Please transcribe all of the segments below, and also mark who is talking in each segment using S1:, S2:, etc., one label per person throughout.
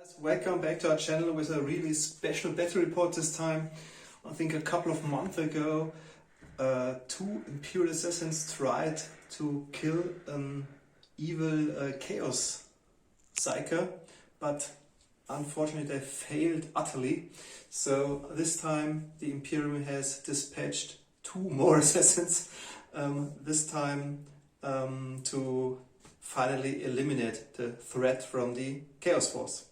S1: Guys, welcome back to our channel with a really special battle report this time. I think a couple of months ago, two Imperial Assassins tried to kill an evil Chaos Sorcerer, but unfortunately they failed utterly. So this time the Imperium has dispatched two more assassins, this time to finally eliminate the threat from the Chaos Force.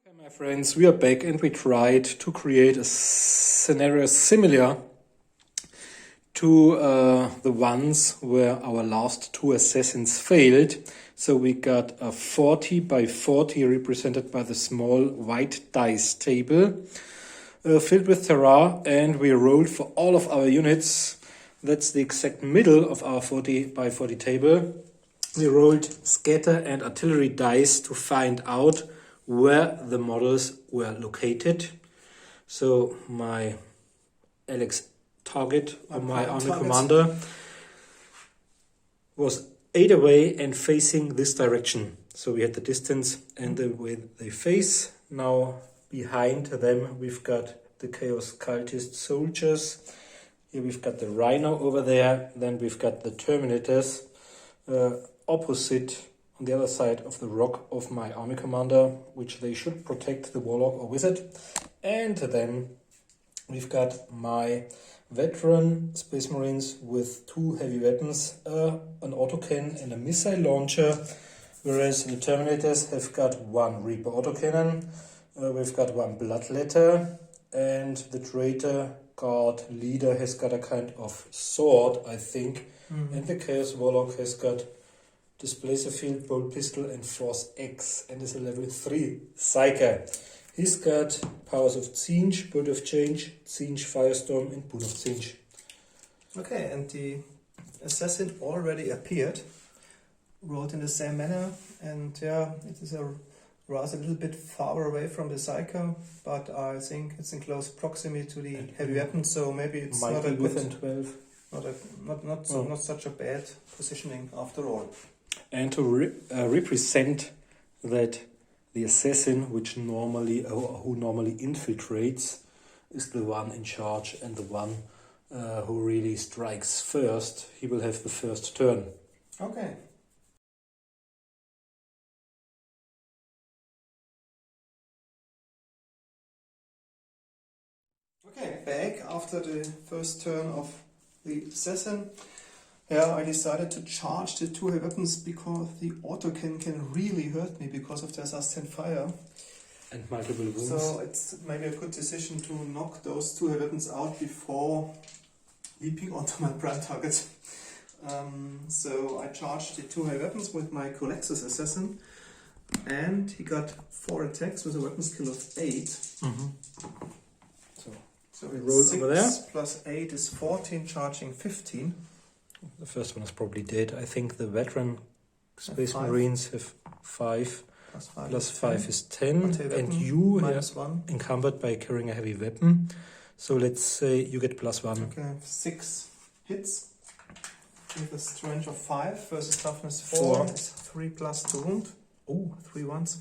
S2: Okay, my friends, we are back and we tried to create a scenario similar to the ones where our last two assassins failed. So we got a 40 by 40 represented by the small white dice table filled with terra, and we rolled for all of our units. That's the exact middle of our 40 by 40 table. We rolled scatter and artillery dice to find out where the models were located. So my Alex target, or my army commander, was 8 away and facing this direction. So we had the distance and the way they face. Now behind them we've got the Chaos Cultist soldiers. Here we've got the Rhino over there. Then we've got the Terminators opposite on the other side of the rock of my army commander, which they should protect the Warlock or Wizard. And then we've got my veteran Space Marines with two heavy weapons, an autocannon and a missile launcher, whereas the Terminators have got one Reaper autocannon, we've got one Bloodletter, and the Traitor Guard leader has got a kind of sword, I think, and the Chaos Warlock has got Displacer Field, Bolt Pistol and Force X, and is a level 3 Psyker. He's got powers of Zinj, Bolt of Change, Zinj Firestorm and Boon of Zinj.
S1: Okay, and the assassin already appeared, rolled in the same manner, and yeah, it is a rather a little bit far away from the Psycho, but I think it's in close proximity to the heavy weapon, so maybe it's
S2: Might
S1: not
S2: be
S1: a good,
S2: within 12.
S1: not such a bad positioning after all.
S2: And to represent that the assassin, who normally infiltrates, is the one in charge and the one who really strikes first, he will have the first turn.
S1: Okay. Okay, back after the first turn of the assassin. Yeah, I decided to charge the two heavy weapons because the autocannon can really hurt me because of their sustained fire.
S2: And multiple wounds.
S1: So it's maybe a good decision to knock those two heavy weapons out before leaping onto my prime target. So I charged the two heavy weapons with my Culexus Assassin, and he got 4 attacks with a weapon skill of 8. So we roll over there. Plus 8 is 14, charging 15.
S2: The first one is probably dead. I think the veteran Space Marines have 5. Plus 5 is 10. And you are encumbered by carrying a heavy weapon. So let's say you get plus 1.
S1: Okay, 6 hits with a strength of 5 versus toughness 4 is 3 plus 2 wound. Oh, 3 ones,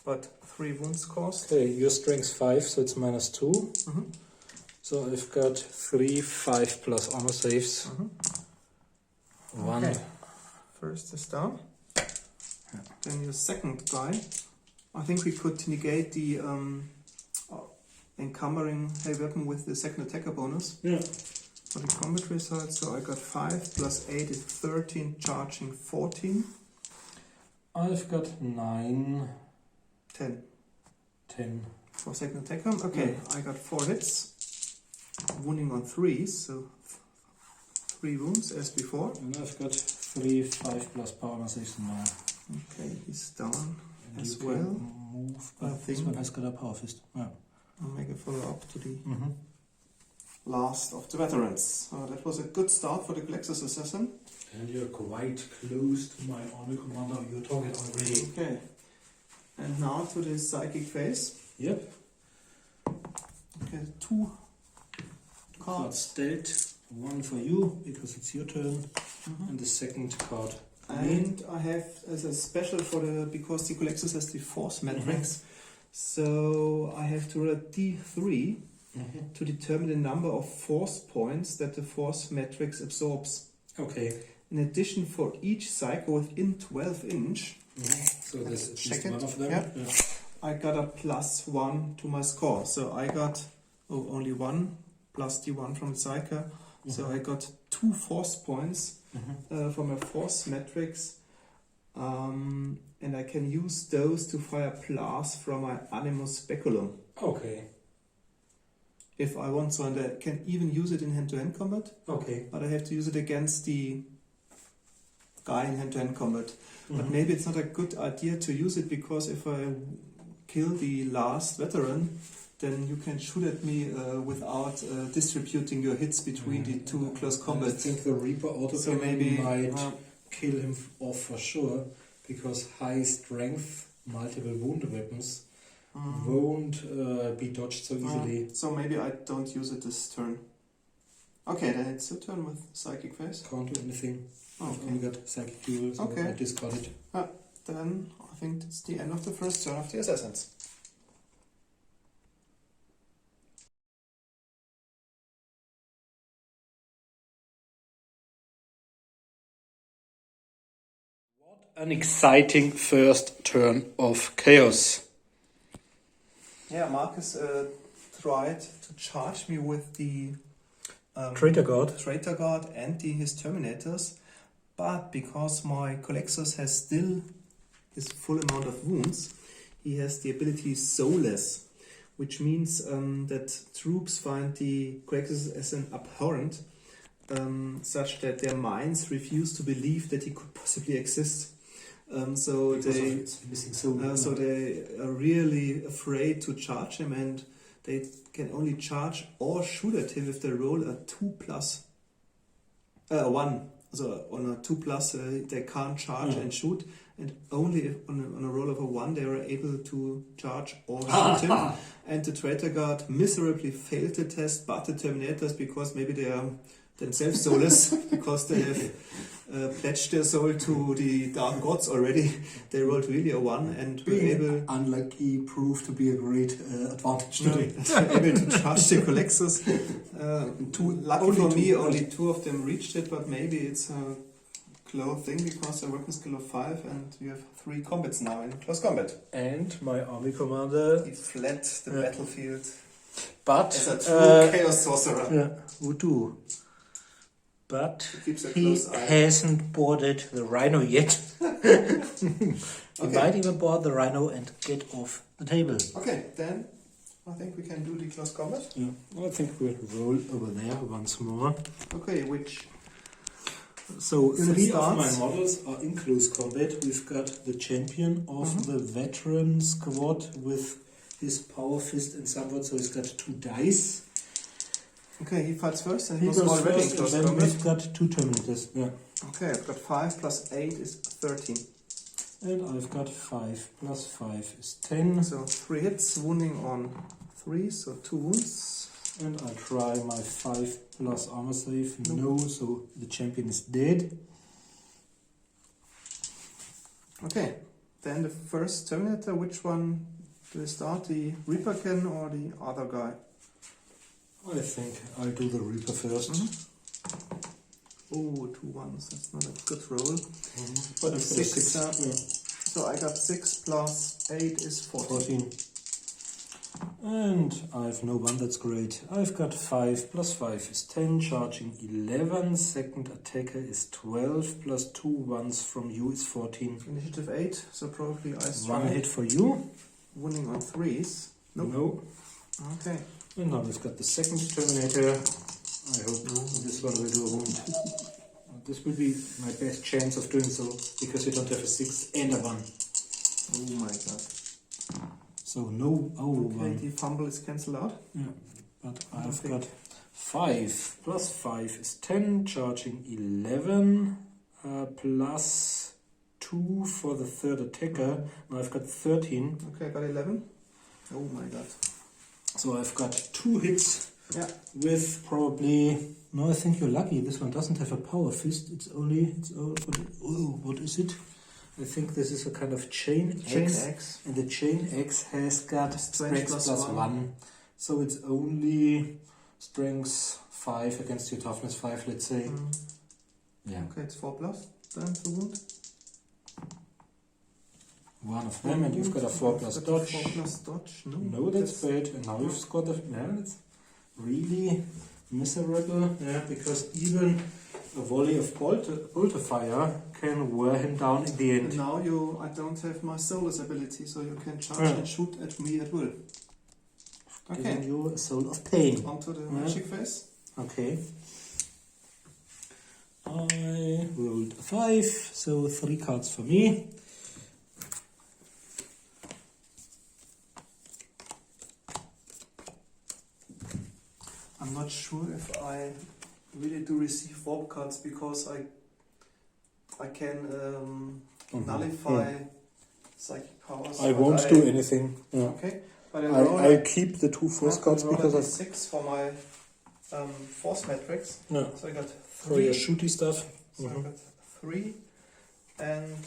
S1: but 3 wounds cost.
S2: Okay, your strength 5, so it's minus 2. So I've got 3, 5 plus armor saves. 1.
S1: Okay. First is down. Then your second guy. I think we could negate the encumbering heavy weapon with the second attacker bonus.
S2: Yeah.
S1: For the combat result, so I got 5 plus 8 is 13, charging 14.
S2: I've got 9.
S1: 10.
S2: 10.
S1: For second attacker. Okay, I got 4 hits. Wounding on 3, so 3 wounds as before.
S2: And I've got 3, 5 plus power saves now.
S1: Okay, he's down
S2: and
S1: as well.
S2: Move, but this one has got a power fist. Yeah.
S1: I'll make a follow up to the last of the veterans. That was a good start for the Culexus Assassin.
S2: And you're quite close to my army commander. You're talking already.
S1: Okay. And now to the psychic phase.
S2: Yep.
S1: Okay, 2 cards
S2: dealt. 1 for you because it's your turn, and the second card.
S1: And I have as a special because the Culexus has the force matrix, So I have to roll a d3 to determine the number of force points that the force matrix absorbs.
S2: Okay.
S1: In addition, for each cycle within 12 inch,
S2: So this is
S1: check
S2: just one
S1: it.
S2: of them.
S1: Yeah.
S2: Yeah.
S1: I got a +1 to my score. So I got only one plus d1 from the cycle. So I got 2 force points from a force matrix. And I can use those to fire blast from my Animus Speculum.
S2: Okay.
S1: If I want so, and I can even use it in hand-to-hand combat.
S2: Okay.
S1: But I have to use it against the guy in hand-to-hand combat. But maybe it's not a good idea to use it, because if I kill the last veteran, then you can shoot at me without distributing your hits between the two close
S2: I
S1: combat.
S2: think the Reaper auto
S1: So maybe
S2: might kill him off for sure, because high strength, multiple wound weapons won't be dodged so easily.
S1: So maybe I don't use it this turn. Okay, then it's a turn with Psychic Phase.
S2: Can't do anything.
S1: Oh,
S2: I've only got Psychic Duel, so
S1: Okay.
S2: I discard it.
S1: Then I think it's the end of the first turn of the Assassins.
S2: An exciting first turn of Chaos.
S1: Yeah, Marcus tried to charge me with the
S2: Traitor Guard.
S1: Traitor Guard and his Terminators, but because my Culexus has still his full amount of wounds, he has the ability Soulless, which means that troops find the Culexus as an abhorrent, such that their minds refuse to believe that he could possibly exist. So they are really afraid to charge him, and they can only charge or shoot at him if they roll a 1. So on a 2+, they can't charge and shoot, and only if on a roll of a 1 they are able to charge or shoot him. And the Traitor Guard miserably failed the test, but the Terminators, because maybe they are themselves soulless, because they have pledged their soul to the Dark Gods already, they rolled really a 1 and were able...
S2: Unlucky proved to be a great advantage today.
S1: able to charge the Culexus. Lucky for me, only 2 of them reached it, but maybe it's a close thing, because the weapon skill of 5 and you have 3 combats now in close combat.
S2: And my army commander...
S1: He fled the battlefield
S2: But...
S1: as a true Chaos Sorcerer.
S2: Yeah, voodoo. But
S1: Keeps a
S2: he
S1: close eye.
S2: hasn't boarded the Rhino yet. He might even board the Rhino and get off the table.
S1: Okay, then I think we can do the close combat.
S2: Yeah, I think we'll roll over there once more.
S1: Okay, which...
S2: So
S1: Unit
S2: 3 of
S1: starts.
S2: my models are in close combat. We've got the champion of the veteran squad with his power fist and somewhat, so he's got 2 dice.
S1: Okay, he fights first, and
S2: He
S1: he was
S2: goes
S1: already in
S2: first, and
S1: close
S2: then
S1: combat.
S2: we've got 2 Terminators. Yeah.
S1: Okay, I've got 5 plus 8 is 13.
S2: And I've got 5 plus 5 is 10.
S1: So 3 hits, wounding on 3, so 2 wounds.
S2: And I try my 5 plus armor save. No, so the champion is dead.
S1: Okay, then the first Terminator, which one do we start? The Reaperkin or the other guy?
S2: I think I'll do the Reaper first.
S1: Oh, 2 1s, that's not a good roll.
S2: But
S1: A
S2: I've got a
S1: 6,
S2: 6. Yeah.
S1: so I got 6 plus 8 is 14.
S2: 14. And I've no one, that's great. I've got 5 plus 5 is 10, charging 11. Second attacker is 12, plus 2 ones from you is 14.
S1: Initiative 8, so probably I strike.
S2: 1 hit for you.
S1: Wounding on 3s. Nope.
S2: No.
S1: Okay.
S2: And now we've got the second Terminator. I hope this one will do a wound. This will be my best chance of doing so, because you don't have a 6 and a 1.
S1: Oh my god.
S2: So no,
S1: Okay, the fumble is cancelled out.
S2: Yeah, but I've got 5 plus 5 is 10, charging 11, plus 2 for the third attacker. Now I've got 13.
S1: Okay, I got 11. Oh my god.
S2: So I've got 2 hits
S1: Yeah.
S2: with probably... No, I think you're lucky. This one doesn't have a power fist. It's only... what is it? I think this is a kind of chain X, and the chain X has got strength plus 1. So it's only strength 5 against your toughness 5, let's say. Yeah.
S1: Okay, it's 4 plus then to wound.
S2: One of them, and you've got a 4 plus dodge.
S1: 4 plus dodge.
S2: No, that's bad. And now you've got a... Yeah, that's really miserable. Yeah, because even a volley of bolter fire can wear him down in the end.
S1: And now I don't have my soulless ability, so you can charge and shoot at me at will. Okay.
S2: Giving you a soul of pain.
S1: Onto the magic phase.
S2: Okay. I rolled a 5, so 3 cards for me.
S1: I'm not sure if I really do receive warp cards because I can nullify psychic powers.
S2: I won't do anything. Yeah.
S1: Okay, but
S2: I'll keep the 2 force cards because
S1: I 6 for my force matrix.
S2: Yeah.
S1: So I got 3
S2: for your shooty stuff.
S1: So I got 3, and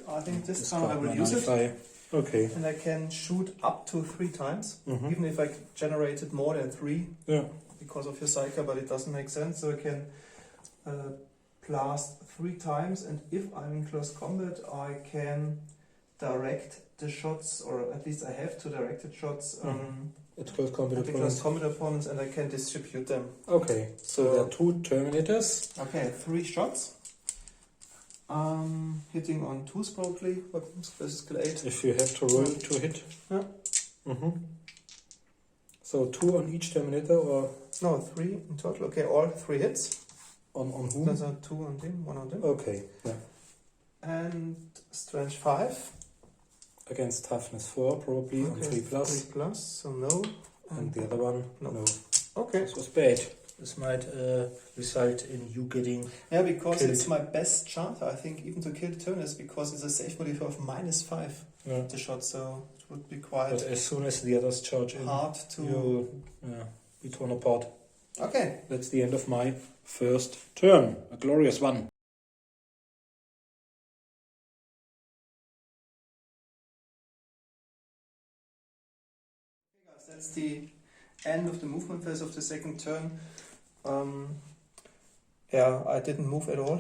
S1: I think this time I will use
S2: nullify.
S1: it.
S2: Okay.
S1: And I can shoot up to 3 times, even if I generated more than 3.
S2: Yeah.
S1: Because of your Psyker, but it doesn't make sense. So I can blast 3 times, and if I'm in close combat, I can direct the shots, or at least I have to direct the shots
S2: at close combat
S1: opponents, and I can distribute them.
S2: Okay, so there are 2 Terminators.
S1: Okay, 3 shots. Hitting on 2 probably, weapons, skill 8.
S2: If you have to roll to hit.
S1: Yeah.
S2: So 2 on each Terminator, or?
S1: No, 3 in total. Okay, all 3 hits.
S2: On whom?
S1: There's 2 on them, 1 on them.
S2: Okay, yeah.
S1: And strength 5.
S2: Against toughness 4, probably, on 3 plus.
S1: 3 plus, so no.
S2: And the other one?
S1: No. Okay.
S2: This was bad. This might result in you getting...
S1: Yeah, because
S2: killed.
S1: it's my best chance, I think, even to kill the Turnus, because it's a safe modifier of -5, the shot, so it would be quite...
S2: But as soon as the others charge in,
S1: hard to...
S2: you'll be torn apart.
S1: Okay.
S2: That's the end of my first turn. A glorious one.
S1: That's the end of the movement phase of the second turn. Yeah, I didn't move at all.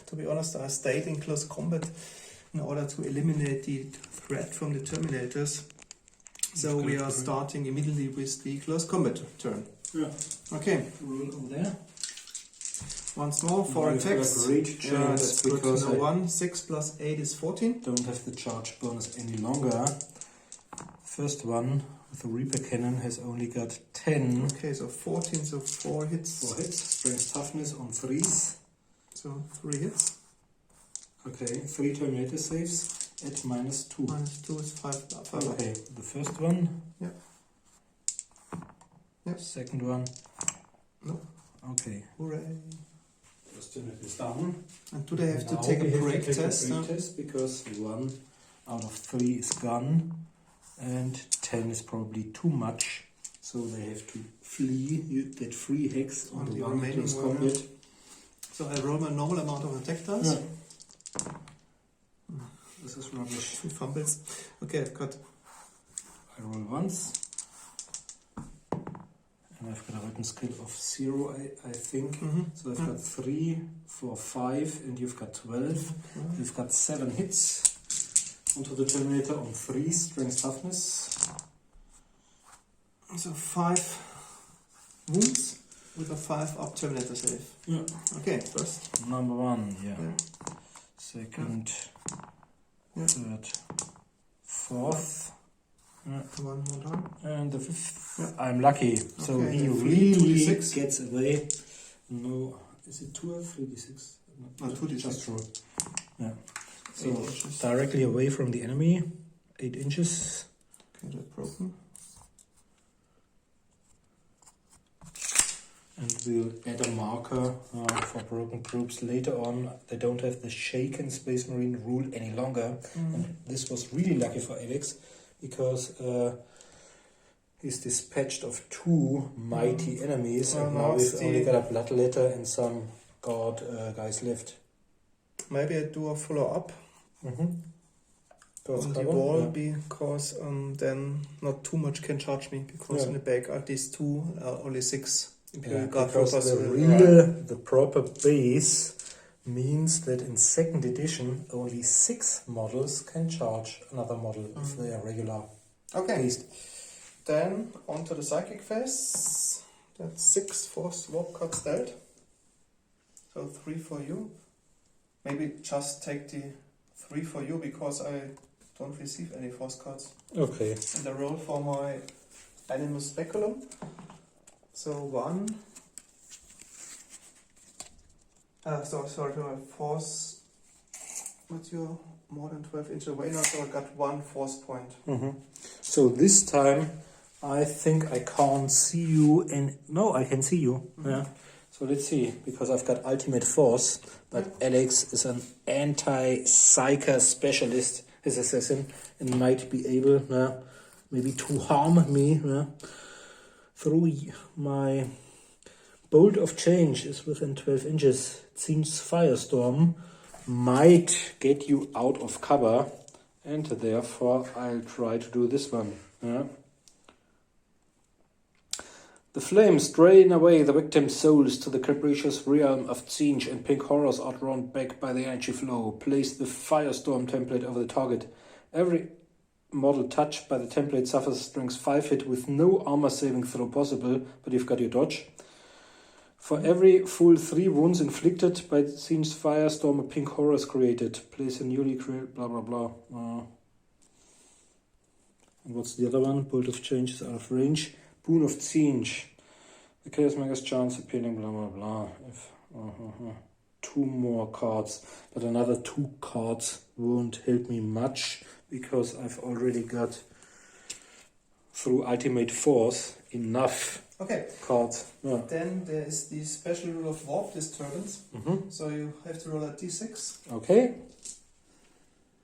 S1: To be honest, I stayed in close combat in order to eliminate the threat from the Terminators. So we are starting immediately with the close combat turn.
S2: Yeah.
S1: Okay.
S2: Roll over there.
S1: Once more for attacks.
S2: Great chance
S1: because no 1, 6 plus 8 is 14.
S2: Don't have the charge bonus any longer. First one with the Reaper Cannon has only got 10.
S1: Okay, so 14, so 4 hits.
S2: 4 hits. Strength toughness on 3s.
S1: So 3 hits.
S2: Okay, 3 Terminator saves at -2.
S1: -2 is 5.
S2: Okay, the first one.
S1: Yeah. Yep.
S2: Second one.
S1: No.
S2: Okay.
S1: Hooray.
S2: First unit is down.
S1: And do they have to
S2: Now
S1: take
S2: we
S1: a
S2: have
S1: break
S2: to take
S1: test?
S2: a break test because 1 out of 3 is gone. And 10 is probably too much, so they have to flee. You get 3 hex on the remaining combat.
S1: So I roll my normal amount of attack dice.
S2: Yeah. This is rubbish.
S1: 2 fumbles. Okay, I've got...
S2: I roll once. And I've got a weapon skill of 0, I think. So I've got 3, 4, 5, and you've got 12. You've got 7 hits. Onto the Terminator on 3 strength toughness.
S1: So 5 wounds with a 5 up Terminator save.
S2: Yeah.
S1: Okay, first.
S2: Number 1, yeah. Second,
S1: Yeah.
S2: third, fourth. Yeah.
S1: 1 more time.
S2: And the 5th.
S1: Yeah.
S2: I'm lucky. So
S1: Okay,
S2: he
S1: then
S2: really
S1: 2d6.
S2: gets away. No, is it 2 or 3d6?
S1: No, 2d6.
S2: Just roll. Yeah. So
S1: 8 inches.
S2: directly away from the enemy, 8 inches.
S1: Okay, that's broken.
S2: And we'll add a marker for broken groups later on. They don't have the shaken Space Marine rule any longer. And this was really lucky for Alex because he's dispatched of 2 mighty enemies, and now we've only got a Bloodletter and some guard guys left.
S1: Maybe I do a follow-up on the wall because then not too much can charge me because in the back are these two, only 6 Imperial Guard
S2: because
S1: troopers.
S2: the proper base means that in 2nd edition only 6 models can charge another model if they are regular.
S1: Okay,
S2: based.
S1: then on to the psychic phase. That's 6 force warp cards dealt. So 3 for you. Maybe just take the 3 for you because I don't receive any force cards.
S2: Okay.
S1: And I roll for my animal speculum. So 1. Sorry, my force. What's your more than 12 inches away now? So I got 1 force point.
S2: So this time I think I can't see you and no, I can see you. Yeah. So let's see, because I've got ultimate force, but Alex is an anti-psyker specialist, his assassin, and might be able maybe to harm me through my bolt of change is within 12 inches. It seems Firestorm might get you out of cover, and therefore I'll try to do this one. The flames drain away the victim's souls to the capricious realm of Tzeentch, and pink horrors are drawn back by the energy flow. Place the Firestorm template over the target. Every model touched by the template suffers strength 5 hit with no armor saving throw possible, but you've got your dodge. For every full 3 wounds inflicted by Tzeentch's Firestorm, a pink horror is created. Place a newly created blah blah blah. And what's the other one? Bolt of Change is out of range. Boon of Tzeentch. The Chaos Magus chance appearing blah blah blah. If 2 more cards, but another 2 cards won't help me much because I've already got through ultimate force enough cards.
S1: Then there is the special rule of warp disturbance. So you have to roll a d6.
S2: Okay.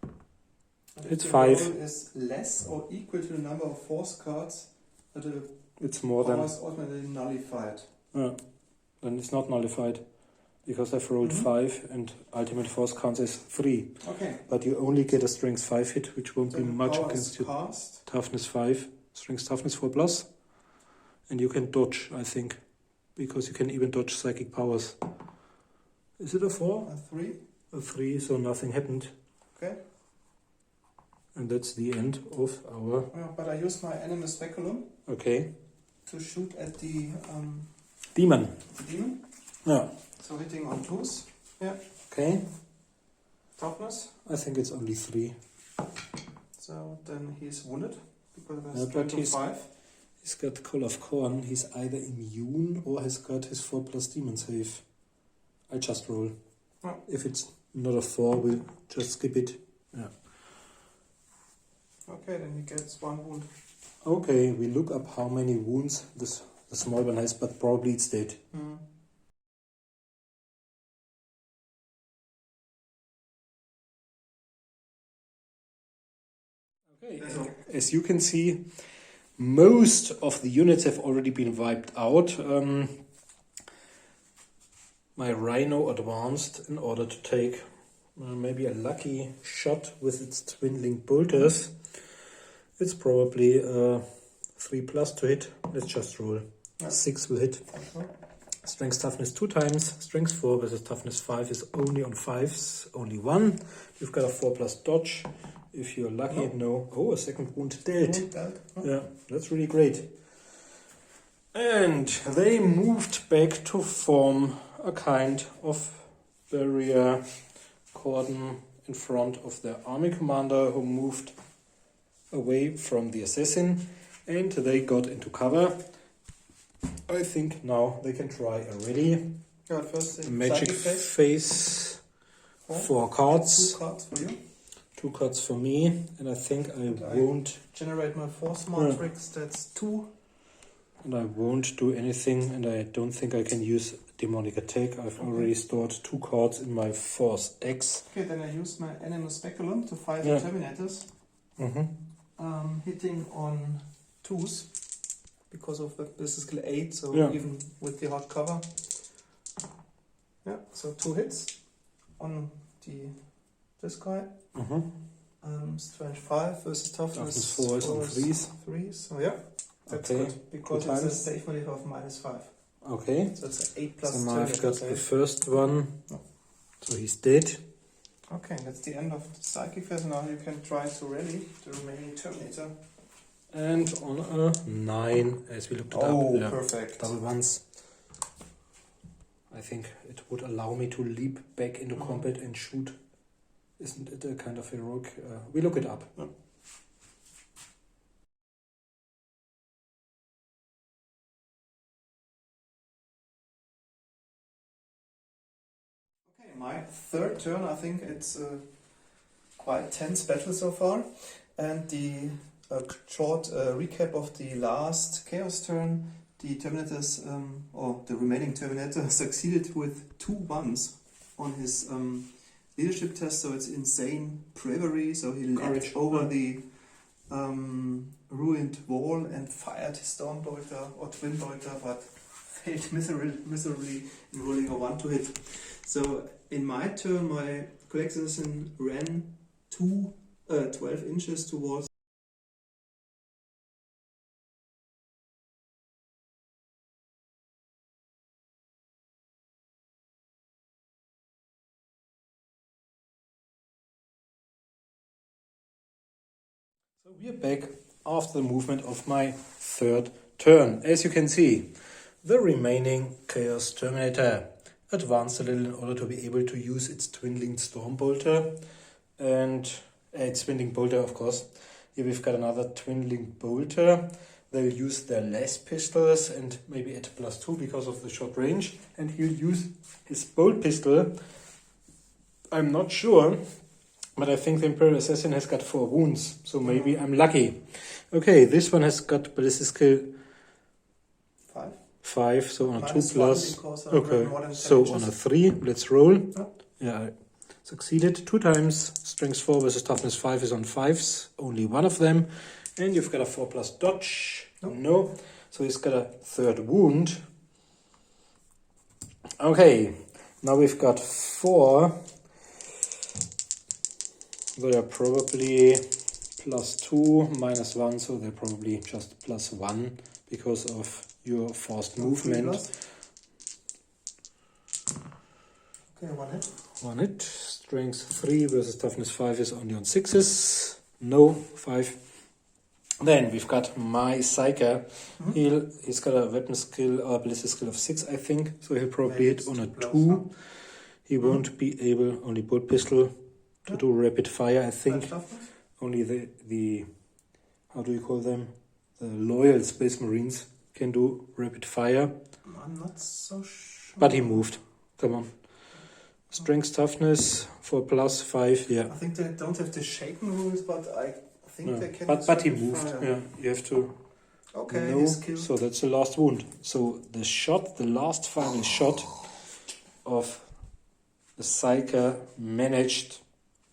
S1: And
S2: It's
S1: if
S2: 5.
S1: The roll is less or equal to the number of force cards that the
S2: It's more than.
S1: power is automatically nullified.
S2: Then it's not nullified because I've rolled 5 and ultimate force counts as 3.
S1: Okay.
S2: But you only get a strength 5 hit, which won't
S1: So
S2: be
S1: the
S2: much
S1: power
S2: against
S1: is
S2: you.
S1: cast.
S2: Toughness 5, strength toughness 4 plus, and you can dodge, I think, because you can even dodge psychic powers. Is it a 4?
S1: A 3.
S2: A 3, so nothing happened.
S1: Okay.
S2: And that's the end of our.
S1: But I use my animal speculum
S2: Okay.
S1: to shoot at the
S2: Demon.
S1: demon.
S2: Yeah.
S1: So hitting on 2s. Yeah.
S2: Okay.
S1: Toughness.
S2: I think it's only 3.
S1: So then he's wounded because of
S2: Yeah,
S1: a
S2: but
S1: strength of
S2: he's-
S1: 5.
S2: He's got Call of Corn. He's either immune or has got his 4 plus demon save. I just roll.
S1: Oh.
S2: If it's not a 4, we'll just skip it. Yeah.
S1: Okay, then he gets 1 wound.
S2: Okay, we look up how many wounds the small one has, but probably it's dead. Okay, as you can see, most of the units have already been wiped out. My Rhino advanced in order to take maybe a lucky shot with its twin-linked bolters. It's probably 3 plus to hit. Let's just roll. 6 will hit. Strength toughness 2 times. Strength 4 versus toughness 5 is only on 5s, only 1. You've got a 4 plus dodge. If you're lucky, no. A second wound dealt. Yeah, that's really great. And they moved back to form a kind of barrier cordon in front of their army commander, who moved away from the assassin, and they got into cover. I think now they can try already.
S1: First the
S2: Magic
S1: psychic phase.
S2: phase. 4 cards.
S1: 2 cards for you.
S2: 2 cards for me, and I think I won't.
S1: Generate my force matrix. That's 2.
S2: And I won't do anything, and I don't think I can use demonic attack. I've already stored 2 cards in my Force X.
S1: Okay, then I use my animal speculum to fire the terminators. Hitting on 2s because of this is skill 8, so even with the hard cover. Yeah, so 2 hits on the this guy. Strength 5 versus
S2: Toughness
S1: toughness
S2: 4 is on 3s.
S1: 3, so yeah, that's
S2: Okay,
S1: good, because
S2: two
S1: it's a
S2: times.
S1: save value of -5.
S2: Okay,
S1: So it's an 8 plus
S2: so now
S1: turn
S2: I've got
S1: save.
S2: the first one,
S1: No.
S2: so he's dead.
S1: Okay, that's the end of the psychic phase. Now you can try to rally the remaining Terminator.
S2: And on a 9, as we looked it up.
S1: Oh,
S2: Yeah,
S1: perfect.
S2: double ones. I think it would allow me to leap back into combat and shoot. Isn't it a kind of heroic? We look it up.
S1: No. Okay, my third turn, I think it's a quite tense battle so far. And the short recap of the last Chaos turn, the Terminators, or the remaining Terminator, succeeded with 2 1s on his leadership test, so it's insane bravery. So he leapt over the ruined wall and fired his Stormbolter or Twin Bolter, but failed miserably in rolling a 1 to hit. So in my turn, my Culexus Assassin ran 12 inches towards.
S2: So we are back after the movement of my third turn. As you can see, the remaining Chaos Terminator advanced a little in order to be able to use its Twin-Linked Stormbolter and its Twin-Linked Bolter, of course. Here we've got another Twin-Linked Bolter. They'll use their less pistols and maybe at +2 because of the short range. And he'll use his bolt pistol. I'm not sure, but I think the Imperial Assassin has got 4 wounds, so maybe I'm lucky. Okay, this one has got ballistic skill 5, so on a 2 plus. Okay, so on a 3, let's roll.
S1: Oh.
S2: Yeah, I succeeded 2 times. Strength 4 versus toughness 5 is on 5s, only one of them. And you've got a 4 plus dodge. No. So he's got a 3rd wound. Okay, now we've got 4. They are probably +2, -1, so they're probably just +1 because of your forced movement.
S1: Okay, 1 hit.
S2: 1 hit. Strength 3 versus toughness 5 is only on 6s. No, 5. Then we've got my Psyker. He's got a weapon skill or ballistic skill of 6, I think. So he'll probably hit on a 2. He won't be able, only bolt pistol, to do rapid fire, I think. Only the how do you call them? The loyal Space Marines can do rapid fire.
S1: I'm not so sure.
S2: But he moved. Come on. Strength, toughness, 4 plus 5, yeah.
S1: I think they don't have the shaken rules, but I think they can.
S2: But he moved. Yeah, you have to.
S1: Okay,
S2: no,
S1: his kill.
S2: so that's the last wound. So the last final shot of the Psyker managed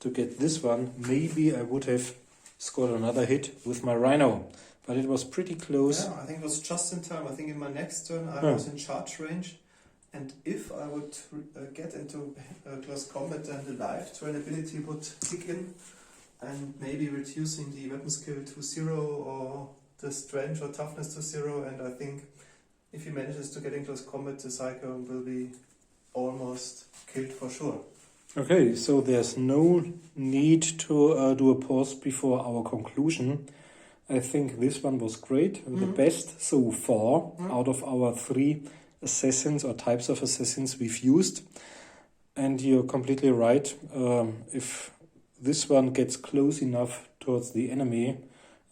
S2: to get this one. Maybe I would have scored another hit with my Rhino, but it was pretty close.
S1: Yeah, I think it was just in time. I think in my next turn I was in charge range, and if I would get into close combat, then the life turn ability would kick in, and maybe reducing the weapon skill to 0 or the strength or toughness to 0. And I think if he manages to get in close combat, the Psycho will be almost killed for sure.
S2: Okay, so there's no need to do a pause before our conclusion. I think this one was great, the best so far out of our 3 assassins or types of assassins we've used. And you're completely right. If this one gets close enough towards the enemy,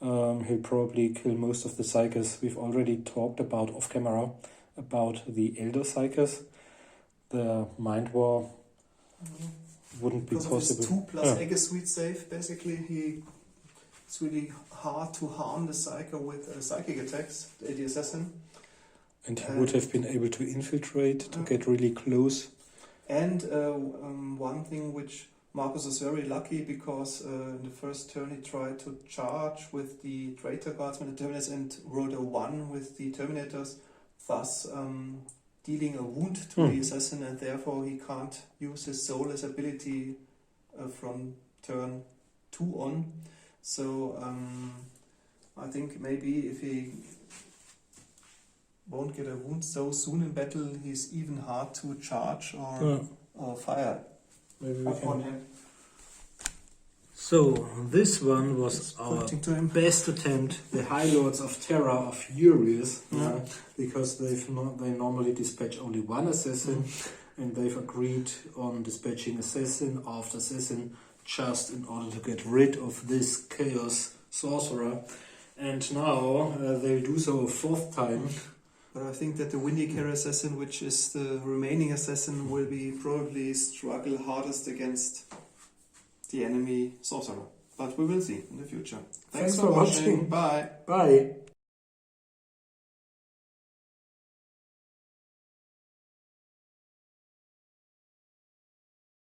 S2: he'll probably kill most of the Psykers. We've already talked about off camera about the Elder Psykers. The Mind War wouldn't be possible.
S1: Because of his 2 plus Egg Suite save, basically it's really hard to harm the Psycho with psychic attacks, the assassin.
S2: And he would have been able to infiltrate, to get really close.
S1: And one thing which Marcus was very lucky, because in the first turn he tried to charge with the Traitor Guardsmen, the Terminators, and rolled a 1 with the Terminators, thus dealing a wound to the assassin, and therefore he can't use his soulless ability from turn 2 on. So I think maybe if he won't get a wound so soon in battle, he's even hard to charge or fire
S2: Maybe we
S1: upon
S2: can.
S1: him.
S2: So this one was our
S1: Pointing to him.
S2: best attempt. The High Lords of Terra are furious because they normally dispatch only one assassin, and they've agreed on dispatching assassin after assassin just in order to get rid of this Chaos Sorcerer. And now they'll do so a 4th time.
S1: But I think that the Windicare Assassin, which is the remaining assassin, will be probably struggle hardest against the enemy sorcerer. But we will see in the future.
S2: Thanks for watching.
S1: Bye.
S2: Bye.